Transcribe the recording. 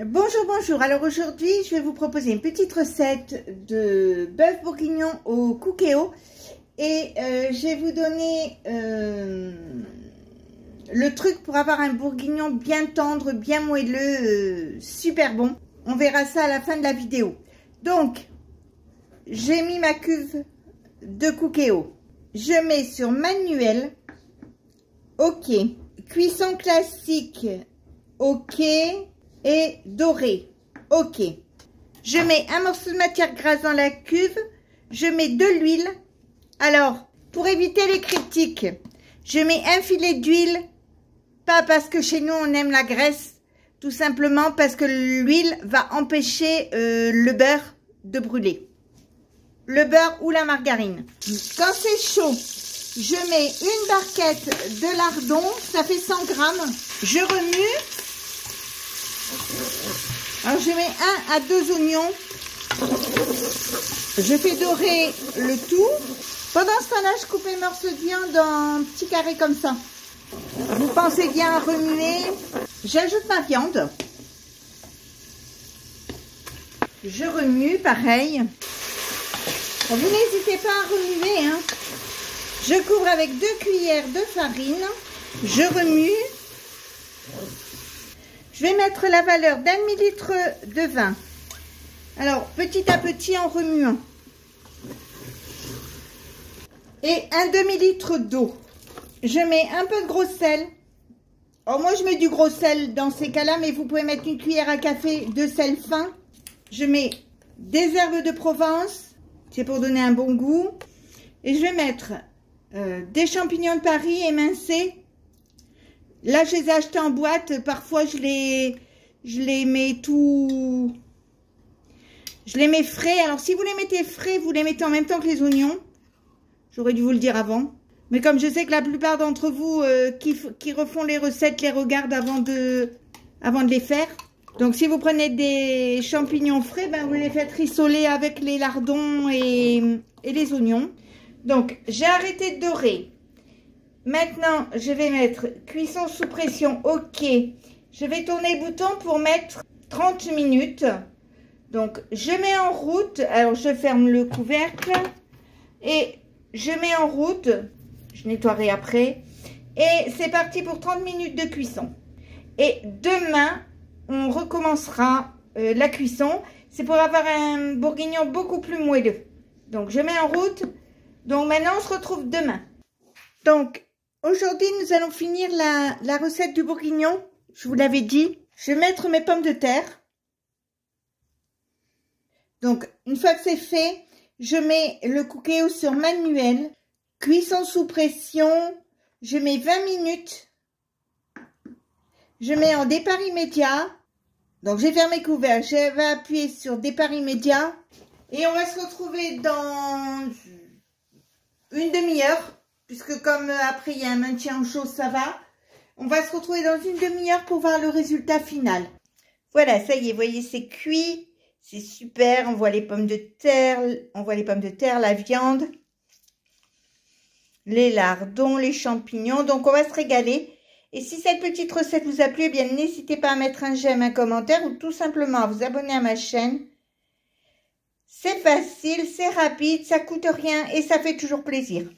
Bonjour, bonjour. Alors aujourd'hui, je vais vous proposer une petite recette de bœuf bourguignon au cookéo. Et je vais vous donner le truc pour avoir un bourguignon bien tendre, bien moelleux, super bon. On verra ça à la fin de la vidéo. Donc, j'ai mis ma cuve de cookéo. Je mets sur manuel. OK. Cuisson classique. OK. Et doré. OK. Je mets un morceau de matière grasse dans la cuve. Je mets de l'huile. Alors, pour éviter les critiques, je mets un filet d'huile. Pas parce que chez nous on aime la graisse. Tout simplement parce que l'huile va empêcher le beurre de brûler. Le beurre ou la margarine. Quand c'est chaud, je mets une barquette de lardon. Ça fait 100 grammes. Je remue. Alors je mets 1 à 2 oignons. Je fais dorer le tout. Pendant ce temps-là, je coupe les morceaux de viande en petits carrés comme ça. Vous pensez bien à remuer. J'ajoute ma viande. Je remue pareil. Vous n'hésitez pas à remuer, hein. Je couvre avec 2 cuillères de farine. Je remue. Je vais mettre la valeur d'1 millilitre de vin. Alors, petit à petit en remuant. Et un demi-litre d'eau. Je mets un peu de gros sel. Alors, moi, je mets du gros sel dans ces cas-là, mais vous pouvez mettre une cuillère à café de sel fin. Je mets des herbes de Provence. C'est pour donner un bon goût. Et je vais mettre des champignons de Paris émincés. Là, je les ai achetés en boîte. Parfois, je les mets tout... Je les mets frais. Alors, si vous les mettez frais, vous les mettez en même temps que les oignons. J'aurais dû vous le dire avant. Mais comme je sais que la plupart d'entre vous qui refont les recettes les regardent avant de les faire. Donc, si vous prenez des champignons frais, ben, vous les faites rissoler avec les lardons et les oignons. Donc, j'ai arrêté de dorer. Maintenant, je vais mettre cuisson sous pression, OK. Je vais tourner le bouton pour mettre 30 minutes. Donc, je mets en route. Alors, je ferme le couvercle. Et je mets en route. Je nettoierai après. Et c'est parti pour 30 minutes de cuisson. Et demain, on recommencera la cuisson. C'est pour avoir un bourguignon beaucoup plus moelleux. Donc, je mets en route. Donc, maintenant, on se retrouve demain. Donc, aujourd'hui, nous allons finir la recette du bourguignon. Je vous l'avais dit. Je vais mettre mes pommes de terre. Donc, une fois que c'est fait, je mets le cookéo sur manuel. Cuisson sous pression. Je mets 20 minutes. Je mets en départ immédiat. Donc, j'ai fermé couvert. Je vais appuyer sur départ immédiat. Et on va se retrouver dans une demi-heure. Puisque comme après il y a un maintien en chaud, ça va. On va se retrouver dans une demi-heure pour voir le résultat final. Voilà, ça y est, vous voyez, c'est cuit. C'est super. On voit les pommes de terre. On voit les pommes de terre, la viande, les lardons, les champignons. Donc, on va se régaler. Et si cette petite recette vous a plu, eh bien, n'hésitez pas à mettre un j'aime, un commentaire ou tout simplement à vous abonner à ma chaîne. C'est facile, c'est rapide, ça coûte rien et ça fait toujours plaisir.